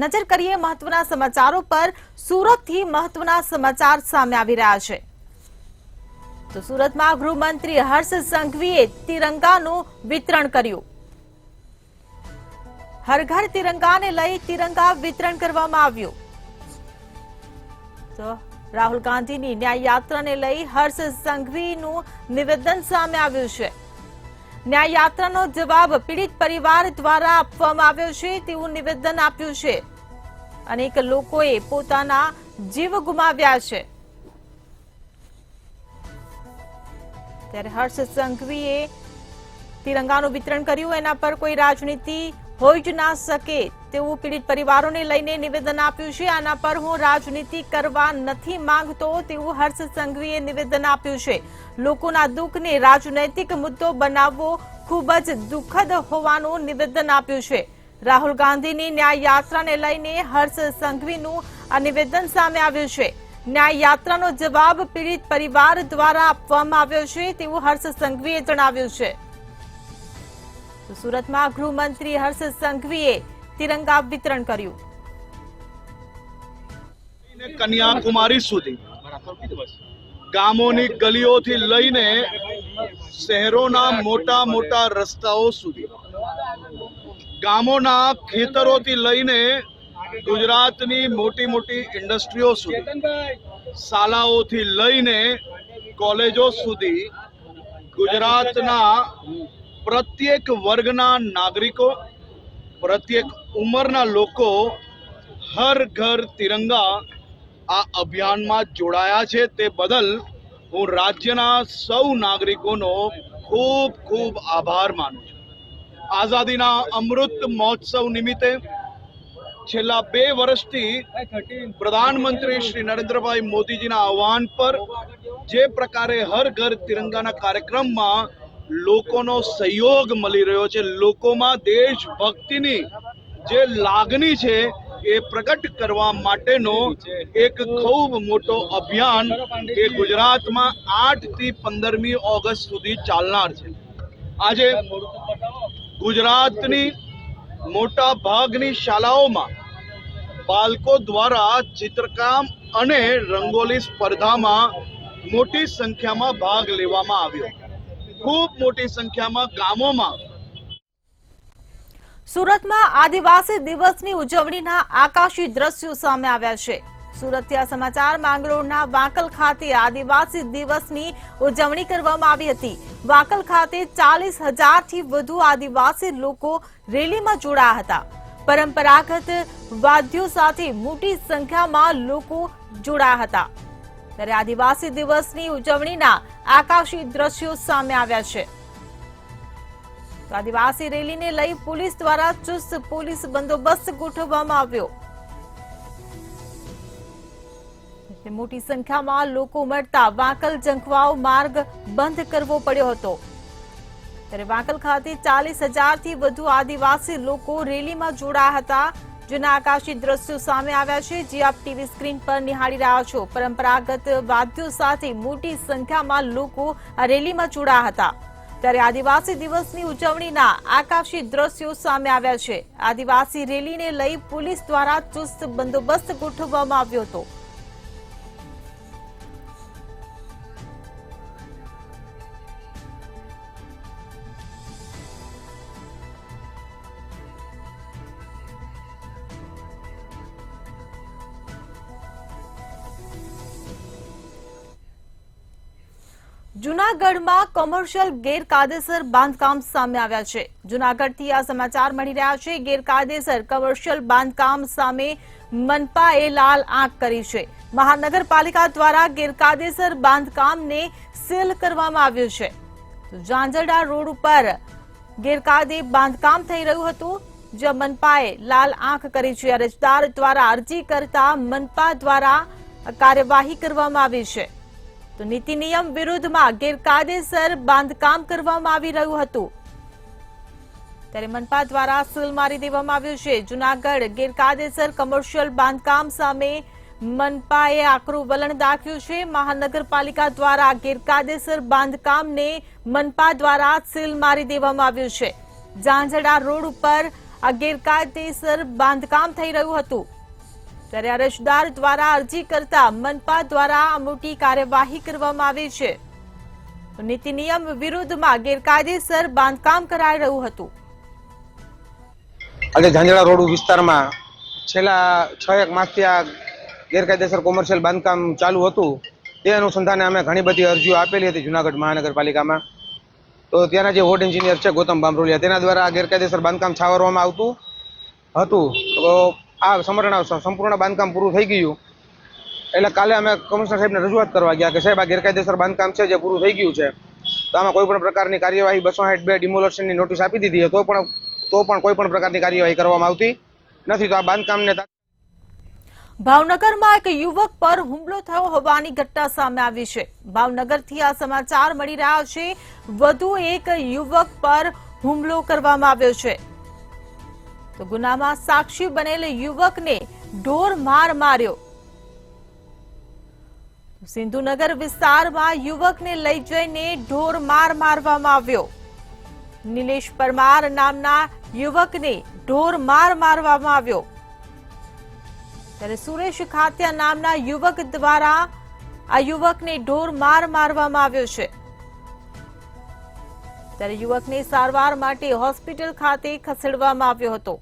નજર કરીએ મહત્વના સમાચારો પર। સુરતથી મહત્વના સમાચાર સામે આવી રહ્યા છે। તો સુરતમાં ગૃહમંત્રી હર્ષ સંઘવીએ તિરંગાનું વિતરણ કર્યું। હર ઘર તિરંગાને લઈ તિરંગા વિતરણ કરવામાં આવ્યું। તો રાહુલ ગાંધીની ન્યાય યાત્રાને લઈ હર્ષ સંઘવીનું નિવેદન સામે આવ્યું છે। ન્યાય યાત્રાનો જવાબ પીડિત પરિવાર દ્વારા આપવામાં આવ્યો છે તેવું નિવેદન આપ્યું છે। અનેક લોકોએ પોતાના જીવ ગુમાવ્યા છે। ત્યારે હર્ષ સંઘવીએ તિરંગાનું વિતરણ કર્યું। એના પર કોઈ રાજનીતિ હોઈ જ ના શકે તેવું પીડિત પરિવારોને લઈને નિવેદન આપ્યું છે। આના પર હું રાજનીતિ કરવા નથી માંગતો તેવું હર્ષ સંઘવીએ નિવેદન આપ્યું છે। લોકોના દુઃખને રાજનૈતિક મુદ્દો બનાવવો ખૂબ જ દુઃખદ હોવાનું નિવેદન આપ્યું છે। રાહુલ ગાંધીની ન્યાય યાત્રાને લઈને હર્ષ સંઘવીનું આ નિવેદન સામે આવ્યું છે। ન્યાય યાત્રાનો જવાબ પીડિત પરિવાર દ્વારા આપવામાં આવ્યો છે તેવું હર્ષ સંઘવીએ જણાવ્યું છે। સુરતમાં ગૃહમંત્રી હર્ષ સંઘવીએ તિરંગા વિતરણ કર્યું। કન્યાકુમારી સુધી ગામોની ગલીઓથી લઈને શહેરોના મોટા મોટા રસ્તાઓ સુધી, ગામોના ખેતરોથી લઈને ગુજરાતની મોટી મોટી ઇન્ડસ્ટ્રીઓ સુધી, શાળાઓથી લઈને કોલેજો સુધી ગુજરાતના પ્રત્યેક વર્ગના નાગરિકો, પ્રત્યેક ઉંમરના લોકો હર ઘર તિરંગા આ અભિયાનમાં જોડાયા છે। તે બદલ હું રાજ્યના સૌ નાગરિકોનો ખૂબ ખૂબ આભાર માનું છું। આઝાદીના અમૃત મહોત્સવ નિમિત્તે છેલ્લા 2 વર્ષથી પ્રધાનમંત્રી શ્રી નરેન્દ્રભાઈ મોદીજીના આહવાન પર જે પ્રકારે હર ઘર તિરંગાના કાર્યક્રમમાં લોકોનો સહયોગ મળી રહ્યો છે, લોકોમાં દેશભક્તિની જે લાગણી છે એ પ્રગટ કરવા માટેનો એક ખૂબ મોટો અભિયાન એ ગુજરાતમાં 8 થી 15મી ઓગસ્ટ સુધી ચાલનાર છે। આજે ગુજરાતની મોટા ભાગની શાળાઓમાં બાળકો દ્વારા ચિત્રકામ અને રંગોલી સ્પર્ધામાં મોટી સંખ્યામાં ભાગ લેવામાં આવ્યો। ખૂબ મોટી સંખ્યામાં ગામોમાં। સુરતમાં આદિવાસી દિવસની ઉજવણીના આકાશી દ્રશ્યો સામે આવ્યા છે। સુરતથી આ સમાચાર। માંગરોળના વાંકલ ખાતે આદિવાસી દિવસની ઉજવણી કરવામાં આવી હતી। વાંકલ ખાતે 40,000થી વધુ આદિવાસી લોકો રેલીમાં જોડાયા હતા। પરંપરાગત વાદ્યો સાથે મોટી સંખ્યામાં લોકો જોડાયા હતા। ત્યારે આદિવાસી દિવસની ઉજવણીના આકાશી દ્રશ્યો સામે આવ્યા છે। આદિવાસી રેલીને લઈ પોલીસ દ્વારા ચુસ્ત પોલીસ બંદોબસ્ત ગોઠવવામાં આવ્યો। મોટી સંખ્યામાં લોકો ઉમટતા વાંકલ જંખવાવ માર્ગ બંધ કરવો પડ્યો હતો। ત્યારે વાંકલ ખાતે 40,000થી વધુ આદિવાસી લોકો રેલીમાં જોડાયા હતા, જેના આકાશી દ્રશ્યો સામે આવ્યા છે, જે આપ ટીવી સ્ક્રીન પર નિહાળી રહ્યા છો। પરંપરાગત વાદ્યો સાથે મોટી સંખ્યામાં લોકો આ રેલીમાં જોડાયા હતા। ત્યારે આદિવાસી દિવસની ઉજવણીના આકાશી દ્રશ્યો સામે આવ્યા છે। આદિવાસી રેલીને લઈ પોલીસ દ્વારા ચુસ્ત બંદોબસ્ત ગોઠવવામાં આવ્યો હતો। જૂનાગઢમાં કોમર્શિયલ ગેરકાયદેસર બાંધકામ સામે આવ્યા છે। જૂનાગઢથી આ સમાચાર મળી રહ્યા છે। ગેરકાયદેસર કોમર્શિયલ બાંધકામ સામે મનપાએ લાલ આંખ કરી છે। મહાનગરપાલિકા દ્વારા ગેરકાયદેસર બાંધકામને સીલ કરવામાં આવ્યું છે। ઝાંઝરડા રોડ ઉપર ગેરકાયદે બાંધકામ થઈ રહ્યું હતું, જ્યાં મનપાએ લાલ આંખ કરી છે। અરજદાર દ્વારા અરજી કરતા મનપા દ્વારા કાર્યવાહી કરવામાં આવી છે। તો નીતિ નિયમ વિરુદ્ધમાં ગેરકાયદેસર બાંધકામ કરવામાં આવી રહ્યું હતું, ત્યારે મનપા દ્વારા સીલ મારી દેવામાં આવ્યું છે। જૂનાગઢ ગેરકાયદેસર કોમર્શિયલ બાંધકામ સામે મનપાએ આકરું વલણ દાખ્યું છે। મહાનગરપાલિકા દ્વારા ગેરકાયદેસર બાંધકામને મનપા દ્વારા સીલ મારી દેવામાં આવ્યું છે। ઝાંઝરડા રોડ ઉપર આ ગેરકાયદેસર બાંધકામ થઈ રહ્યું હતું, ત્યારે અરજદાર દ્વારા અરજી કરતા મનપા દ્વારા આ મોટી કાર્યવાહી કરવામાં આવી છે. નીતિ નિયમ વિરુદ્ધમાં ગેરકાયદેસર બાંધકામ કરાઈ રહ્યું હતું. આજે ઝાંઝરા રોડ વિસ્તારમાં છેલ્લા 6-1 માસથી આ ગેરકાયદેસર કોમર્શિયલ બાંધકામ ચાલુ હતું. તે અનુસંધાને અમે ઘણી બધી અરજીઓ આપેલી હતી જુનાગઢ મહાનગરપાલિકામાં. તો ત્યાંના જે વોર્ડ એન્જિનિયર છે ગૌતમ બામરોલિયા, તેના દ્વારા આ ગેરકાયદેસર બાંધકામ છાવરવામાં આવતું હતું. તો આ સંપૂર્ણ બાંધકામ પૂરું થઈ ગયું. એટલે કાલે અમે કમિશનર સાહેબને રજૂઆત કરવા ગયા કે સાહેબ આ ગેરકાયદેસર બાંધકામ છે જે પૂરું થઈ ગયું છે, તો આમાં કોઈ પણ પ્રકારની કાર્યવાહી 262 ડિમોલેશનની નોટિસ આપી દીધી, તો પણ કોઈ પણ પ્રકારની કાર્યવાહી કરવામાં આવતી નથી. તો આ બાંધકામને ભાવનગરમાં એક યુવક પર હુમલો થયો હોવાની ઘટના સામે આવી છે. ભાવનગરથી આ સમાચાર મળી રહ્યા છે. વધુ એક યુવક પર હુમલો કરવામાં આવ્યો છે. તો ગુનામાં સાક્ષી બનેલ યુવકને ઢોર માર માર્યો. સિંધુનગર વિસ્તારમાં યુવકને લઈ જઈને ઢોર માર મારવામાં આવ્યો. નિલેશ પરમાર નામના યુવકને ઢોર માર મારવામાં આવ્યો. ત્યારે સુરેશ ખાત્યા નામના યુવક દ્વારા આ યુવકને ઢોર માર મારવામાં આવ્યો છે. ત્યારે યુવકને સારવાર માટે હોસ્પિટલ ખાતે ખસેડવામાં આવ્યો હતો.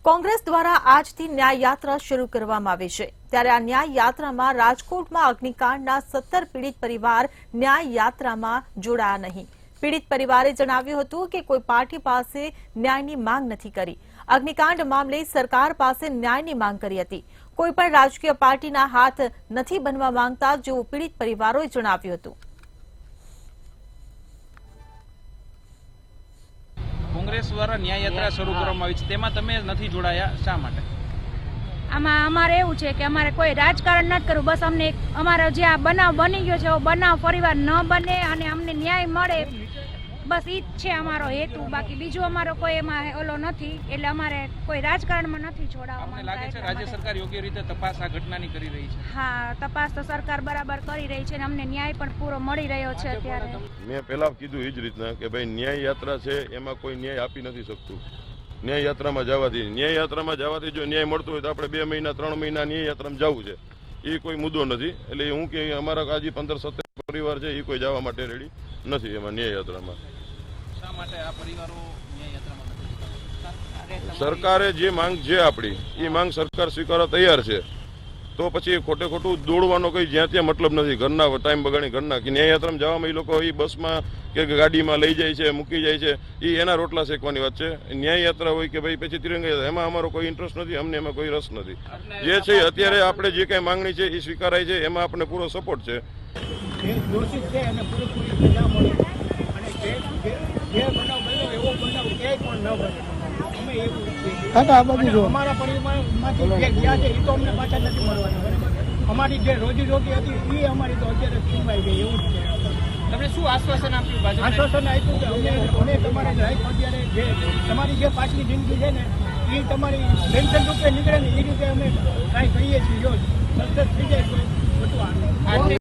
કોંગ્રેસ દ્વારા આજથી ન્યાય યાત્રા શરૂ કરવામાં આવી છે. ત્યારે આ ન્યાય યાત્રામાં રાજકોટમાં અગ્નિકાંડના 17 પીડિત પરિવાર ન્યાય યાત્રામાં જોડાયા નહીં. પીડિત પરિવારે જણાવ્યું હતું કે કોઈ પાર્ટી પાસે ન્યાયની માંગ નથી કરી. અગ્નિકાંડ મામલે સરકાર પાસે ન્યાયની માંગ કરી હતી. કોઈ પણ રાજકીય પાર્ટીના હાથ નથી બનવા માંગતા, જેવું પીડિત પરિવારોએ જણાવ્યું હતું. કોંગ્રેસ દ્વારા ન્યાય યાત્રા શરૂ કરવામાં આવી છે, તેમાં તમે નથી જોડાયા, શા માટે? આમાં અમારે એવું છે કે અમારે કોઈ રાજકારણ નથી કરવું, બસ અમને અમારો જે આ બનાવ બની ગયો છે એવો બનાવ ફરીવાર ન બને અને અમને ન્યાય મળે, બસ ઈ જ છે અમારો હેતુ. બાકી બીજું અમારો કોઈ એમાં ઓલો નથી, એટલે અમારે કોઈ રાજકારણમાં નથી જોડાવા. અમને લાગે છે રાજ્ય સરકાર યોગ્ય રીતે તપાસ આ ઘટનાની કરી રહી છે. હા, તપાસ તો સરકાર બરાબર કરી રહી છે અને અમને ન્યાય પણ પૂરો મળી રહ્યો છે. અત્યારે મેં પહેલા કીધું એ જ રીતના કે ભાઈ ન્યાય યાત્રા છે, એમાં કોઈ ન્યાય આપી નથી શકતું. ન્યાય યાત્રામાં જવાથી જો ન્યાય મળતો હોય તો આપણે 2 મહિના 3 મહિના ન્યાય યાત્રામાં જવું છે, એ કોઈ મુદ્દો નથી. એટલે હું કે અમારા હજી 15-17 પરિવાર છે એ કોઈ જવા માટે રેડી નથી એમાં ન્યાય યાત્રામાં. શા માટે આ પરિવારો ન્યાય યાત્રામાં નથી? સરકારે જે માંગ છે આપણી એ માંગ સરકાર સ્વીકારવા તૈયાર છે, તો પછી ખોટું દોડવાનો કોઈ જ્યાં ત્યાં મતલબ નથી. ઘરના ટાઈમ બગાડી ઘરના કે ન્યાય યાત્રામાં જવામાં એ લોકો એ બસમાં કે ગાડીમાં લઈ જાય છે, મૂકી જાય છે, એ એના રોટલા શેકવાની વાત છે. ન્યાય યાત્રા હોય કે ભાઈ પછી તિરંગા યાત્રા, એમાં અમારો કોઈ ઇન્ટરેસ્ટ નથી, અમને એમાં કોઈ રસ નથી. જે છે અત્યારે આપણે જે કાંઈ માંગણી છે એ સ્વીકારાય છે, એમાં આપણે પૂરો સપોર્ટ છે. અમારા પરિવારમાંથી જે ગયા છે એ તો અમને પાછા નથી મળવાના. અમારી જે રોજીરોટી હતી એ અમારી તો અત્યારે છીનવાઈ ગઈ, એવું જ છે. તમને શું આશ્વાસન આપ્યું? આશ્વાસન આપ્યું કે અમે તમારે અત્યારે જે તમારી જે પાછલી જિંદગી છે ને એ તમારી પેન્શન રૂપે નીકળે ને એ રીતે અમે કાંઈ કહીએ છીએ. જો સક્સેસ થઈ જાય તો બધું.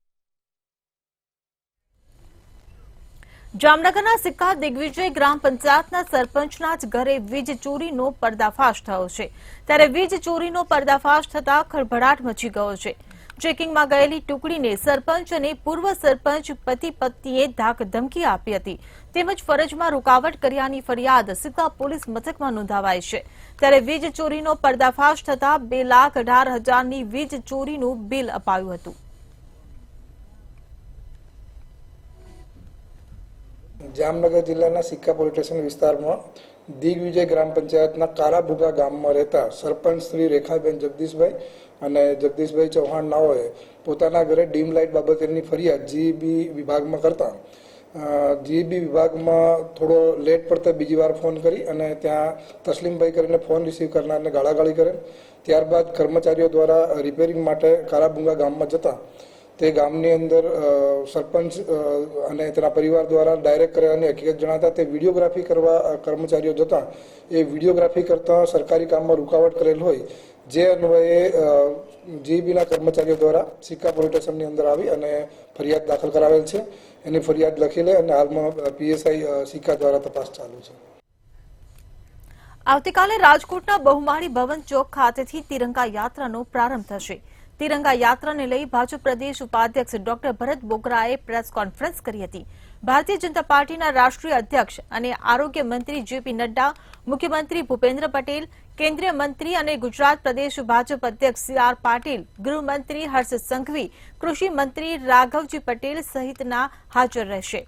જામનગરના સિક્કા દિગ્વિજય ગ્રામ પંચાયતના સરપંચના જ ઘરે વીજ ચોરીનો પર્દાફાશ થયો છે. ત્યારે વીજ ચોરીનો પર્દાફાશ થતા ખળભળાટ મચી ગયો છે. ચેકિંગમાં ગયેલી ટુકડીને સરપંચ અને પૂર્વ સરપંચ પતિ પત્નીએ ધાક ધમકી આપી હતી, તેમજ ફરજમાં રૂકાવટ કર્યાની ફરિયાદ સિક્કા પોલીસ મથકમાં નોંધાવાઈ છે. ત્યારે વીજ ચોરીનો પર્દાફાશ થતા 2,18,000ની વીજ ચોરીનું બિલ અપાયું હતું. જામનગર જિલ્લાના સિક્કા પોલીસ સ્ટેશન વિસ્તારમાં દિગ્વિજય ગ્રામ પંચાયતના કારાભુગા ગામમાં રહેતા સરપંચ શ્રી રેખાબેન જગદીશભાઈ અને જગદીશભાઈ ચૌહાણ નાઓએ પોતાના ઘરે ડીમ લાઇટ બાબતેની ફરિયાદ જીઈબી વિભાગમાં કરતા જીઈબી વિભાગમાં થોડો લેટ પડતા બીજી વાર ફોન કરી અને ત્યાં તસલીમભાઈ કરીને ફોન રિસીવ કરનારને ગાળાગાળી કરે. ત્યારબાદ કર્મચારીઓ દ્વારા રિપેરિંગ માટે કારાભુગા ગામમાં જતા તે ગામની અંદર સરપંચ અને તેના પરિવાર દ્વારા ડાયરેક્ટ કરેલાની હકીકત જણાતા તે વિડીયોગ્રાફી કરવા કર્મચારીઓ જતા એ વિડીયોગ્રાફી કરતા સરકારી કામમાં રૂકાવટ કરેલ હોય, જે અન્વયે જીઈબીના કર્મચારીઓ દ્વારા સિક્કા પોલીસ સ્ટેશનની અંદર આવી અને ફરિયાદ દાખલ કરાવેલ છે. એની ફરિયાદ લખી લે અને હાલમાં પીએસઆઈ સિક્કા દ્વારા તપાસ ચાલુ છે. આવતીકાલે રાજકોટના બહુમાળી ભવન ચોક ખાતેથી તિરંગા યાત્રાનો પ્રારંભ થશે. તિરંગા યાત્રાને લઈ ભાજપ પ્રદેશ ઉપાધ્યક્ષ ડોક્ટર ભરત બોગરાએ પ્રેસ કોન્ફરન્સ કરી હતી. ભારતીય જનતા પાર્ટીના રાષ્ટ્રીય અધ્યક્ષ અને આરોગ્ય મંત્રી જેપી નડ્ડા, મુખ્યમંત્રી ભૂપેન્દ્ર પટેલ, કેન્દ્રીય મંત્રી અને ગુજરાત પ્રદેશ ભાજપ અધ્યક્ષ સી.આર. પાટીલ, ગૃહમંત્રી હર્ષ સંઘવી, કૃષિ મંત્રી રાઘવજી પટેલ સહિતના હાજર રહેશે.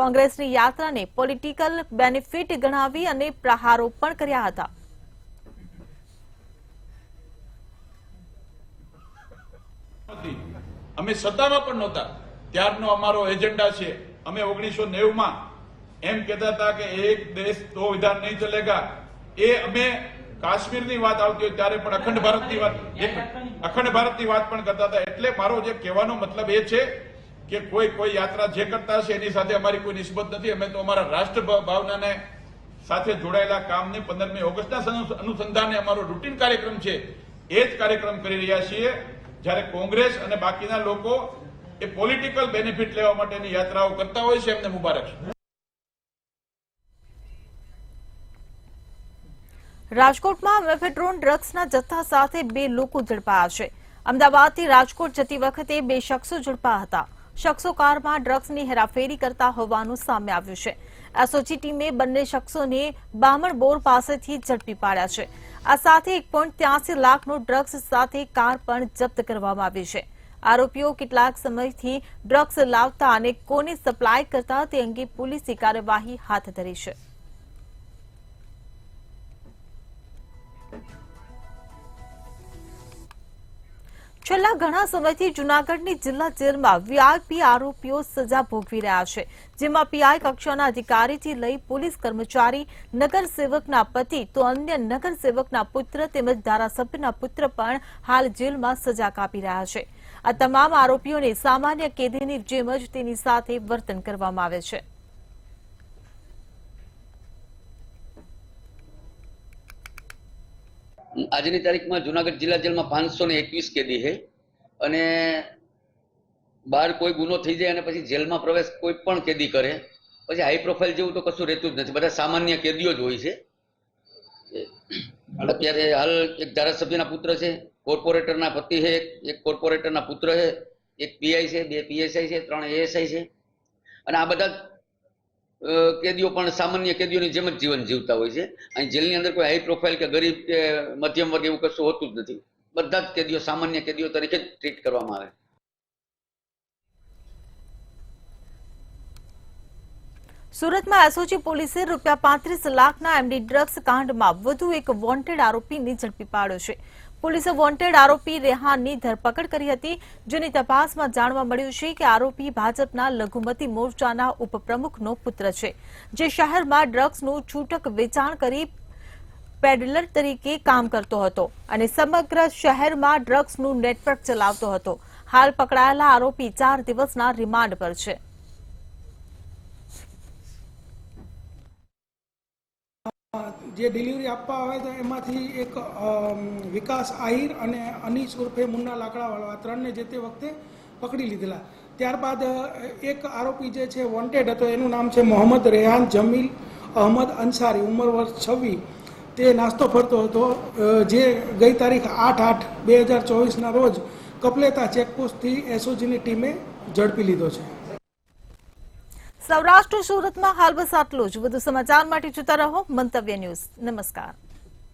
કોંગ્રેસની યાત્રાને પોલિટિકલ બેનિફિટ ગણાવી અને પ્રહારો પણ કર્યા હતા. અમે સત્તામાં પણ નહોતા ત્યારનો અમારો એજન્ડા છે. અમે 1990માં એમ કહેતા હતા કે એક દેશ દો વિધાન નહીં ચલેગા. એ અમે કાશ્મીરની વાત આવતી હોય ત્યારે પણ અખંડ ભારતની વાત પણ કરતા હતા. એટલે મારો જે કહેવાનો મતલબ એ છે કે કોઈ યાત્રા જે કરતા હશે એની સાથે અમારી કોઈ નિસ્બત નથી. અમે તો અમારા રાષ્ટ્ર ભાવનાને સાથે જોડાયેલા કામને 15મી ઓગસ્ટના અનુસંધાને અમારો રૂટીન કાર્યક્રમ છે એ જ કાર્યક્રમ કરી રહ્યા છીએ. જ્યારે કોંગ્રેસ અને બાકીના લોકો એ પોલિટિકલ બેનિફિટ લેવા માટેની યાત્રાઓ કરતા હોય છે એમને મુબારક. રાજકોટમાં મેફેડ્રોન ડ્રગ્સના જથ્થા સાથે 2 લોકો ઝડપાયા છે. અમદાવાદથી રાજકોટ જતી વખતે 2 શખ્સો ઝડપાયા હતા. શખ્સો કારમાં ડ્રગ્સની હેરાફેરી કરતા હોવાનું સામે આવ્યું છે. એસઓજી ટીમે બંને શખ્સોને બામણબોર પાસેથી ઝડપી પાડ્યા છે. આ સાથે 1.83 લાખનો ડ્રગ્સ સાથે કાર પણ જપ્ત કરવામાં આવી છે. આરોપીઓ કેટલાક સમયથી ડ્રગ્સ લાવતા અને કોને સપ્લાય કરતા તે અંગે પોલીસે કાર્યવાહી હાથ ધરી છે. છેલ્લા ઘણા સમયથી જૂનાગઢની જિલ્લા જેલમાં વીઆઈપી આરોપીઓ સજા ભોગવી રહ્યા છે, જેમાં પીઆઈ કક્ષાના અધિકારીથી લઈ પોલીસ કર્મચારી, નગરસેવકના પતિ તો અન્ય નગરસેવકના પુત્ર તેમજ ધારાસભ્યના પુત્ર પણ હાલ જેલમાં સજા કાપી રહ્યા છે. આ તમામ આરોપીઓને સામાન્ય કેદીની જેમ જ તેની સાથે વર્તન કરવામાં આવે છે. આજની તારીખમાં જુનાગઢ જિલ્લા જેલમાં 521 કેદી છે અને બહાર કોઈ ગુનો થઈ જાય અને પછી જેલમાં પ્રવેશ કોઈ પણ કેદી કરે પછી હાઈ પ્રોફાઇલ જેવું તો કશું રહેતું જ નથી. બધા સામાન્ય કેદીઓ જ હોય છે. અત્યારે હાલ એક ધારાસભ્યના પુત્ર છે, કોર્પોરેટરના પતિ છે, એક કોર્પોરેટરના પુત્ર છે, એક પીઆઈ છે, 2 પીએસઆઈ છે, 3 એએસઆઈ છે અને આ બધા કેદીઓ પણ સામાન્ય કેદીઓની જેમ જ જીવન જીવતા હોય છે. અહીં જેલની અંદર કોઈ હાઈ પ્રોફાઇલ કે ગરીબ કે મધ્યમ વર્ગ એવું કશું હોતું જ નથી. બધા જ કેદીઓ સામાન્ય કેદીઓ તરીકે જ ટ્રીટ કરવામાં આવે. સુરતમાં એસઓજી પોલીસે ₹35 લાખના એમડી ડ્રગ્સ કાંડમાં વધુ એક વોન્ટેડ આરોપીને ઝડપી પાડ્યો છે. પોલીસે વોન્ટેડ આરોપી રેહાનની ધરપકડ કરી હતી, જેની તપાસમાં જાણવા મળ્યું છે કે આરોપી ભાજપના લઘુમતી મોરચાના ઉપપ્રમુખનો પુત્ર છે, જે શહેરમાં ડ્રગ્સનું છૂટક વેચાણ કરી પેડલર તરીકે કામ કરતો હતો અને સમગ્ર શહેરમાં ડ્રગ્સનું નેટવર્ક ચલાવતો હતો. હાલ પકડાયેલા આરોપી 4 દિવસના રિમાન્ડ પર છે. જે ડિલિવરી આપવા આવે તો એમાંથી એક વિકાસ આહિર અને અનીસ ઉર્ફે મુન્ના લાકડાવાળો આ 3ને જે તે વખતે પકડી લીધેલા. ત્યારબાદ એક આરોપી જે છે વોન્ટેડ હતો, એનું નામ છે મોહમ્મદ રેહાન જમીલ અહમદ અંસારી, ઉંમર વર્ષ 26. તે નાસ્તો ફરતો હતો, જે ગઈ તારીખ 8/8/2024ના રોજ કપલેતા ચેકપોસ્ટથી એસઓજીની ટીમે ઝડપી લીધો છે. સૌરાષ્ટ્ર સુરતમાં હાલ બસ આટલું જ. વધુ સમાચાર માટે જોતા રહો મંતવ્ય ન્યૂઝ. નમસ્કાર.